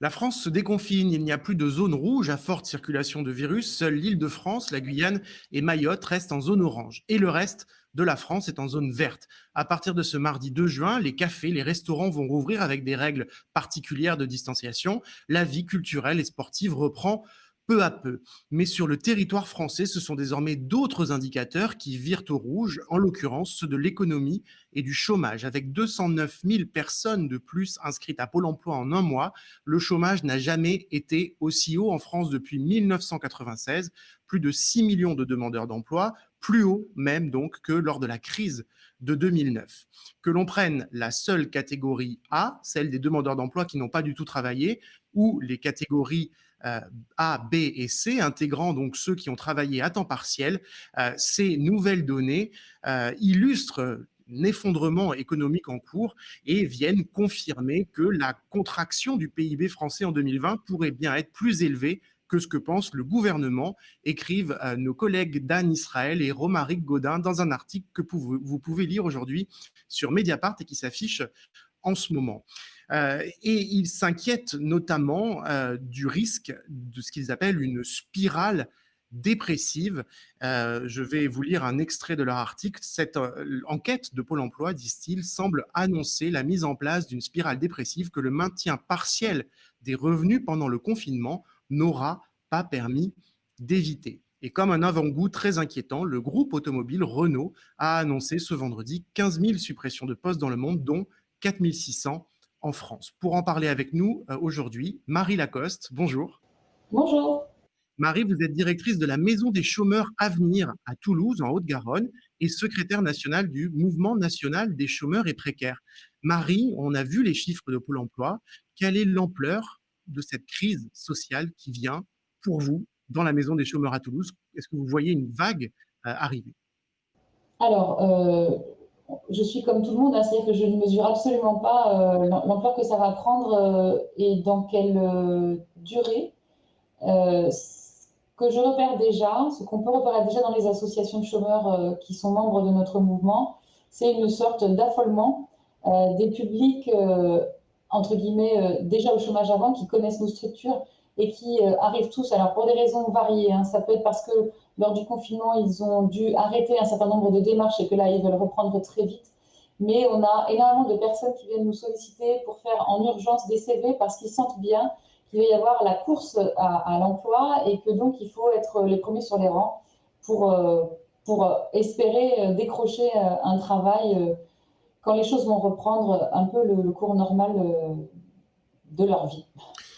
La France se déconfine, il n'y a plus de zone rouge à forte circulation de virus, seule l'Île-de-France, la Guyane et Mayotte restent en zone orange. Et le reste de la France est en zone verte. À partir de ce mardi 2 juin, les cafés, les restaurants vont rouvrir avec des règles particulières de distanciation. La vie culturelle et sportive reprend peu à peu. Mais sur le territoire français, ce sont désormais d'autres indicateurs qui virent au rouge, en l'occurrence ceux de l'économie et du chômage. Avec 209 000 personnes de plus inscrites à Pôle emploi en un mois, le chômage n'a jamais été aussi haut en France depuis 1996, plus de 6 millions de demandeurs d'emploi, plus haut même donc que lors de la crise de 2009. Que l'on prenne la seule catégorie A, celle des demandeurs d'emploi qui n'ont pas du tout travaillé, ou les catégories A, B et C, intégrant donc ceux qui ont travaillé à temps partiel, ces nouvelles données illustrent l'effondrement économique en cours et viennent confirmer que la contraction du PIB français en 2020 pourrait bien être plus élevée que ce que pense le gouvernement, écrivent nos collègues Dan Israël et Romaric Gaudin dans un article que vous pouvez lire aujourd'hui sur Mediapart et qui s'affiche en ce moment. Et ils s'inquiètent notamment du risque de ce qu'ils appellent une spirale dépressive. Je vais vous lire un extrait de leur article. Cette enquête de Pôle emploi, disent-ils, semble annoncer la mise en place d'une spirale dépressive que le maintien partiel des revenus pendant le confinement n'aura pas permis d'éviter. Et comme un avant-goût très inquiétant, le groupe automobile Renault a annoncé ce vendredi 15 000 suppressions de postes dans le monde, dont 4 600 en France. Pour en parler avec nous aujourd'hui, Marie Lacoste, bonjour. Bonjour. Marie, vous êtes directrice de la Maison des chômeurs Avenir à Toulouse, en Haute-Garonne, et secrétaire nationale du Mouvement national des chômeurs et précaires. Marie, on a vu les chiffres de Pôle emploi. Quelle est l'ampleur de cette crise sociale qui vient pour vous dans la Maison des chômeurs à Toulouse? Est-ce que vous voyez une vague arriver? Alors, je suis comme tout le monde, hein, c'est-à-dire que je ne mesure absolument pas l'ampleur que ça va prendre et dans quelle durée. Ce que je repère déjà, ce qu'on peut repérer déjà dans les associations de chômeurs qui sont membres de notre mouvement, c'est une sorte d'affolement des publics, entre guillemets, déjà au chômage avant, qui connaissent nos structures et qui arrivent tous, alors pour des raisons variées, hein, ça peut être parce que lors du confinement, ils ont dû arrêter un certain nombre de démarches et que là, ils veulent reprendre très vite. Mais on a énormément de personnes qui viennent nous solliciter pour faire en urgence des CV parce qu'ils sentent bien qu'il va y avoir la course à l'emploi et que donc il faut être les premiers sur les rangs pour, pour espérer décrocher un travail quand les choses vont reprendre un peu le cours normal de leur vie.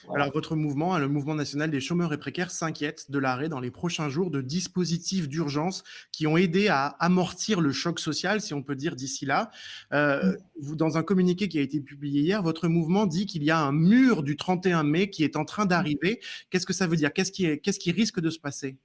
Alors, Voilà. votre mouvement, hein, le Mouvement national des chômeurs et précaires, s'inquiète de l'arrêt dans les prochains jours de dispositifs d'urgence qui ont aidé à amortir le choc social, si on peut dire, d'ici là. Dans un communiqué qui a été publié hier, votre mouvement dit qu'il y a un mur du 31 mai qui est en train d'arriver. Qu'est-ce que ça veut dire? Qu'est-ce qui risque de se passer?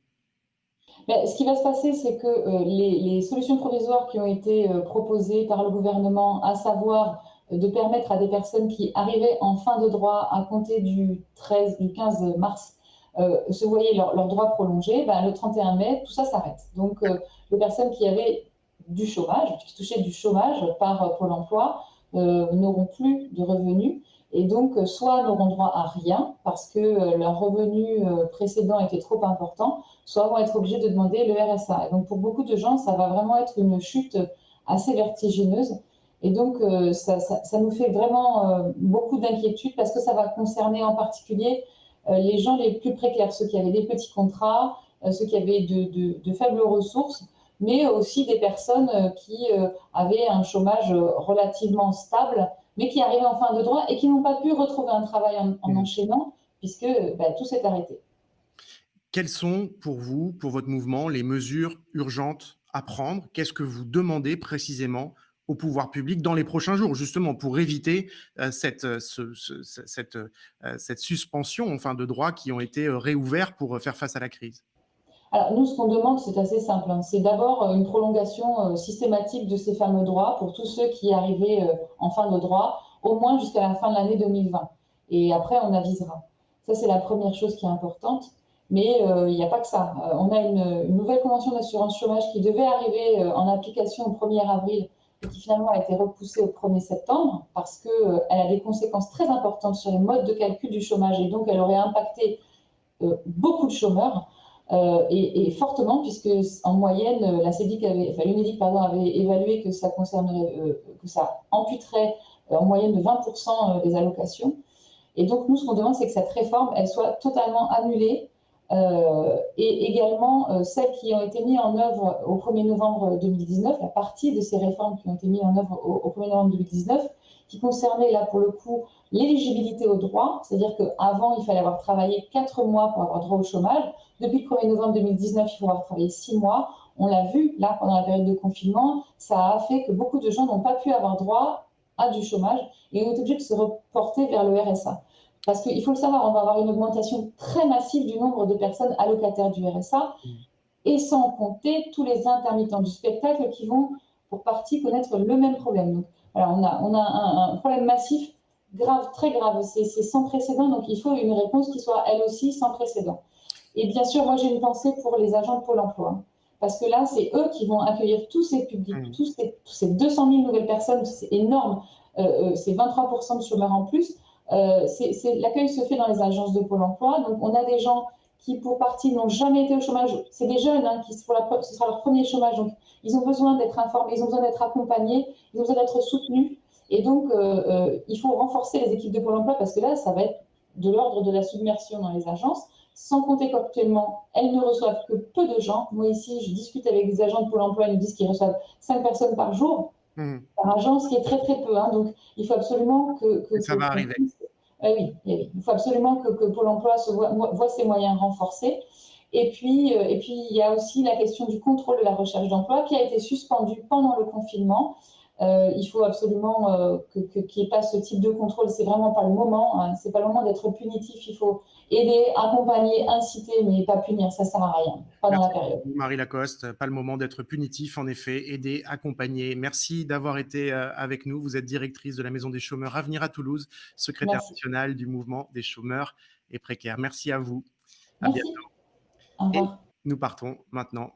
Mais ce qui va se passer, c'est que les solutions provisoires qui ont été proposées par le gouvernement, à savoir de permettre à des personnes qui arrivaient en fin de droit à compter du 15 mars, se voyaient leurs droits prolongés, ben, le 31 mai, tout ça s'arrête. Donc, les personnes qui avaient du chômage, qui touchaient du chômage par Pôle emploi, n'auront plus de revenus et donc soit n'auront droit à rien parce que leurs revenus précédents étaient trop importants, soit vont être obligés de demander le RSA. Et donc pour beaucoup de gens, ça va vraiment être une chute assez vertigineuse. Et donc ça nous fait vraiment beaucoup d'inquiétude parce que ça va concerner en particulier les gens les plus précaires, ceux qui avaient des petits contrats, ceux qui avaient de faibles ressources, mais aussi des personnes qui avaient un chômage relativement stable, mais qui arrivaient en fin de droit et qui n'ont pas pu retrouver un travail en enchaînant, puisque tout s'est arrêté. Quelles sont pour vous, pour votre mouvement, les mesures urgentes à prendre? Qu'est-ce que vous demandez précisément au pouvoir public dans les prochains jours, justement, pour éviter cette suspension enfin, de droits qui ont été réouverts pour faire face à la crise? Alors nous, ce qu'on demande, c'est assez simple, hein. C'est d'abord une prolongation systématique de ces fameux droits pour tous ceux qui arrivaient en fin de droit, au moins jusqu'à la fin de l'année 2020. Et après, on avisera. Ça, c'est la première chose qui est importante. Mais il n'y a pas que ça. On a une nouvelle convention d'assurance chômage qui devait arriver en application au 1er avril et qui finalement a été repoussée au 1er septembre parce qu'elle a des conséquences très importantes sur les modes de calcul du chômage et donc elle aurait impacté beaucoup de chômeurs et fortement puisque en moyenne la CEDIC enfin l'UNEDIC pardon avait évalué que ça concernerait que ça amputerait en moyenne de 20% des allocations. Et donc nous ce qu'on demande c'est que cette réforme elle soit totalement annulée et également celles qui ont été mises en œuvre au 1er novembre 2019, la partie de ces réformes qui ont été mises en œuvre au 1er novembre 2019, qui concernaient là pour le coup l'éligibilité au droit, c'est-à-dire qu'avant il fallait avoir travaillé 4 mois pour avoir droit au chômage. Depuis le 1er novembre 2019, il faut avoir travaillé 6 mois. On l'a vu là pendant la période de confinement, ça a fait que beaucoup de gens n'ont pas pu avoir droit à du chômage et ont été obligés de se reporter vers le RSA. Parce qu'il faut le savoir, on va avoir une augmentation très massive du nombre de personnes allocataires du RSA, et sans compter tous les intermittents du spectacle qui vont, pour partie, connaître le même problème. Donc, voilà, on a un problème massif, grave, très grave, c'est sans précédent, donc il faut une réponse qui soit, elle aussi, sans précédent. Et bien sûr, moi, j'ai une pensée pour les agents de Pôle emploi, parce que là, c'est eux qui vont accueillir tous ces publics, tous ces 200 000 nouvelles personnes, c'est énorme, c'est 23% de chômeurs en plus. L'accueil se fait dans les agences de Pôle emploi. Donc, on a des gens qui, pour partie, n'ont jamais été au chômage. C'est des jeunes hein, ce sera leur premier chômage. Donc, ils ont besoin d'être informés, ils ont besoin d'être accompagnés, ils ont besoin d'être soutenus. Et donc, il faut renforcer les équipes de Pôle emploi parce que là, ça va être de l'ordre de la submersion dans les agences. Sans compter qu'actuellement, elles ne reçoivent que peu de gens. Moi, ici, je discute avec des agents de Pôle emploi, ils me disent qu'ils reçoivent 5 personnes par jour. Par agence, ce qui est très très peu. Hein. Donc, il faut absolument Ça va arriver. oui, il faut absolument que Pôle emploi voit ses moyens renforcés. Et puis, il y a aussi la question du contrôle de la recherche d'emploi qui a été suspendu pendant le confinement. Il faut absolument qu'il n'y ait pas ce type de contrôle. C'est vraiment pas le moment. Hein. C'est pas le moment d'être punitif. Il faut aider, accompagner, inciter, mais pas punir. Ça sert à rien. Pas dans la Merci période. beaucoup, Marie Lacoste. Pas le moment d'être punitif, en effet. Aider, accompagner. Merci d'avoir été avec nous. Vous êtes directrice de la Maison des chômeurs Avenir à Toulouse, secrétaire Merci. nationale du mouvement des chômeurs et précaires. Merci à vous. À Merci. bientôt. Au Et revoir. nous partons maintenant